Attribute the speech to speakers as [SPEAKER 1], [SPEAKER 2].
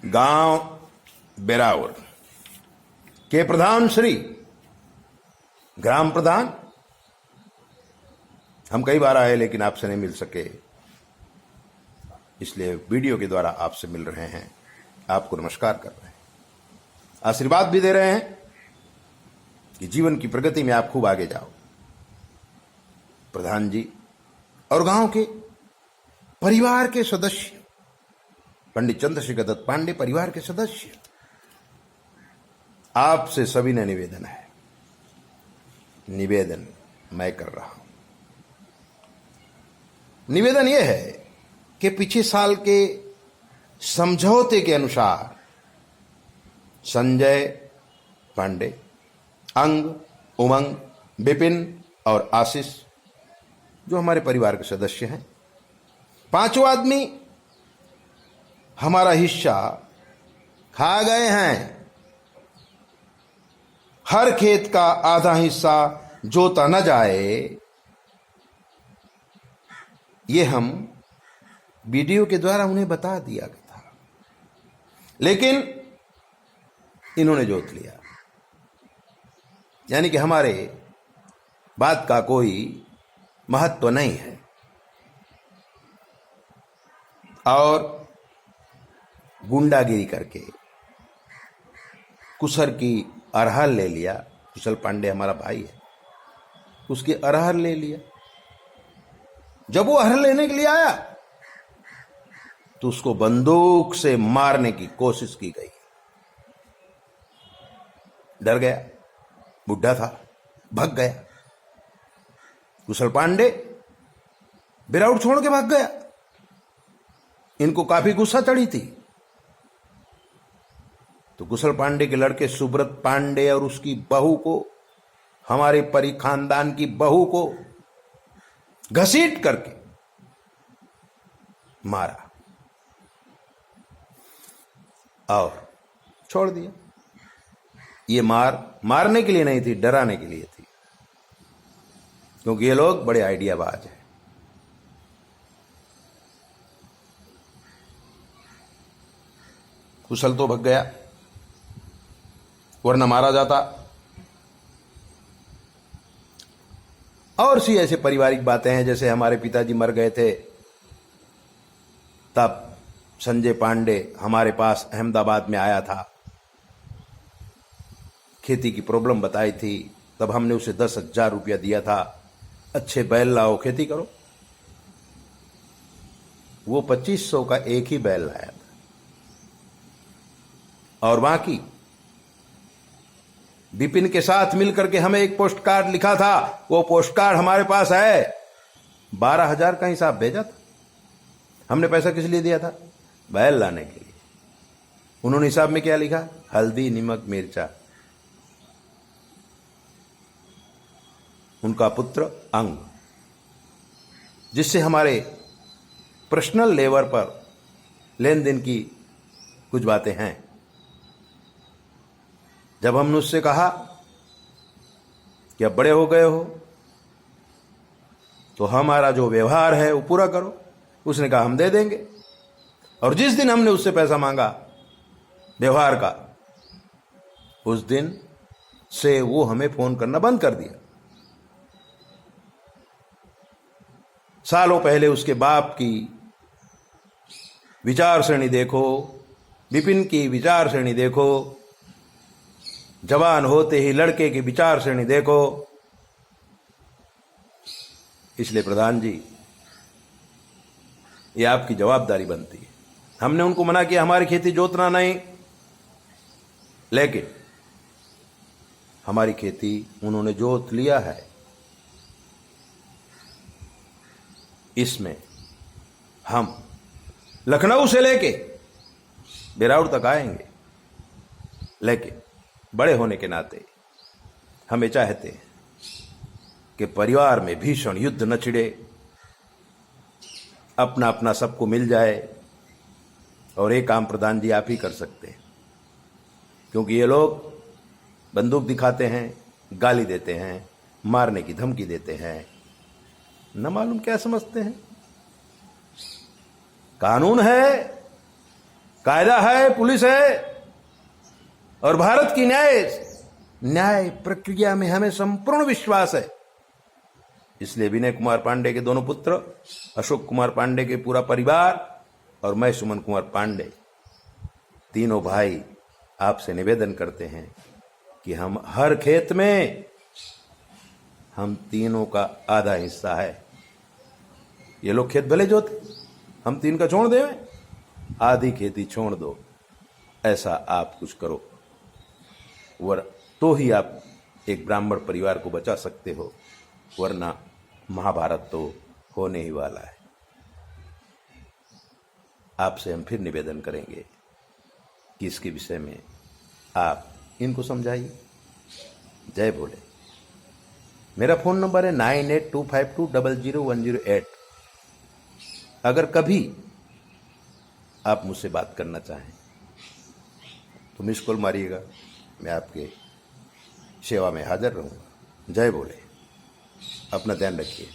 [SPEAKER 1] गांव बेराउर के प्रधान श्री ग्राम प्रधान, हम कई बार आए लेकिन आपसे नहीं मिल सके, इसलिए वीडियो के द्वारा आपसे मिल रहे हैं, आपको नमस्कार कर रहे हैं, आशीर्वाद भी दे रहे हैं कि जीवन की प्रगति में आप खूब आगे जाओ। प्रधान जी और गांव के परिवार के सदस्य पंडित चंद्रशेखर दत्त पांडे परिवार के सदस्य, आपसे सभी ने निवेदन है, निवेदन मैं कर रहा हूं। निवेदन यह है कि पिछले साल के समझौते के अनुसार संजय पांडे, अंग, उमंग, विपिन और आशीष जो हमारे परिवार के सदस्य हैं, पांचों आदमी हमारा हिस्सा खा गए हैं। हर खेत का आधा हिस्सा जोता न जाए, ये हम वीडियो के द्वारा उन्हें बता दिया था, लेकिन इन्होंने जोत लिया, यानी कि हमारे बात का कोई महत्व नहीं है। और गुंडागिरी करके कुशल की अरहर ले लिया। कुशल पांडे हमारा भाई है, उसकी अरहर ले लिया। जब वो अरहर लेने के लिए आया तो उसको बंदूक से मारने की कोशिश की गई। डर गया, बुढ़ा था, भाग गया। कुशल पांडे बिराउट छोड़ के भाग गया। इनको काफी गुस्सा चढ़ी थी, तो कुशल पांडे के लड़के सुब्रत पांडे और उसकी बहू को, हमारे खानदान की बहू को घसीट करके मारा और छोड़ दिया। ये मारने के लिए नहीं थी, डराने के लिए थी, क्योंकि ये लोग बड़े आइडियाबाज हैं। कुशल तो भग गया, वरना मारा जाता। और सी ऐसे पारिवारिक बातें हैं, जैसे हमारे पिताजी मर गए थे, तब संजय पांडे हमारे पास अहमदाबाद में आया था, खेती की प्रॉब्लम बताई थी, तब हमने उसे 10,000 रुपया दिया था, अच्छे बैल लाओ खेती करो। वो 2500 का एक ही बैल लाया था, और बाकी विपिन के साथ मिलकर के हमें एक पोस्ट कार्ड लिखा था, वो पोस्ट कार्ड हमारे पास है। 12,000 का हिसाब भेजा था। हमने पैसा किस लिए दिया था? बैल लाने के लिए। उन्होंने हिसाब में क्या लिखा? हल्दी, नमक, मिर्चा। उनका पुत्र अंग, जिससे हमारे पर्सनल लेवल पर लेन देन की कुछ बातें हैं। जब हमने उससे कहा कि अब बड़े हो गए हो तो हमारा जो व्यवहार है वो पूरा करो, उसने कहा हम दे देंगे। और जिस दिन हमने उससे पैसा मांगा व्यवहार का, उस दिन से वो हमें फोन करना बंद कर दिया। सालों पहले उसके बाप की विचार श्रेणी देखो, विपिन की विचार श्रेणी देखो, जवान होते ही लड़के की विचार श्रेणी देखो। इसलिए प्रधान जी, ये आपकी जवाबदारी बनती है। हमने उनको मना किया हमारी खेती जोतना नहीं, लेकिन हमारी खेती उन्होंने जोत लिया है। इसमें हम लखनऊ से लेके बेराउर तक आएंगे, लेकिन बड़े होने के नाते हमें चाहते हैं कि परिवार में भीषण युद्ध न छिड़े, अपना अपना सबको मिल जाए। और एक काम प्रधान जी आप ही कर सकते हैं, क्योंकि ये लोग बंदूक दिखाते हैं, गाली देते हैं, मारने की धमकी देते हैं, न मालूम क्या समझते हैं। कानून है कायदा है, पुलिस है, और भारत की न्याय प्रक्रिया में हमें संपूर्ण विश्वास है। इसलिए विनय कुमार पांडे के दोनों पुत्र, अशोक कुमार पांडे के पूरा परिवार और मैं सुमन कुमार पांडे, तीनों भाई आपसे निवेदन करते हैं कि हम हर खेत में हम तीनों का आधा हिस्सा है। ये लोग खेत भले जोते, हम तीन का छोड़ दें, आधी खेती छोड़ दो, ऐसा आप कुछ करो, तो ही आप एक ब्राह्मण परिवार को बचा सकते हो, वरना महाभारत तो होने ही वाला है। आपसे हम फिर निवेदन करेंगे कि इसके विषय में आप इनको समझाइए। जय भोले। मेरा फोन नंबर है 9825200108। अगर कभी आप मुझसे बात करना चाहें तो मिस कॉल मारिएगा, मैं आपके सेवा में हाजिर रहूंगा। जय भोले। अपना ध्यान रखिए।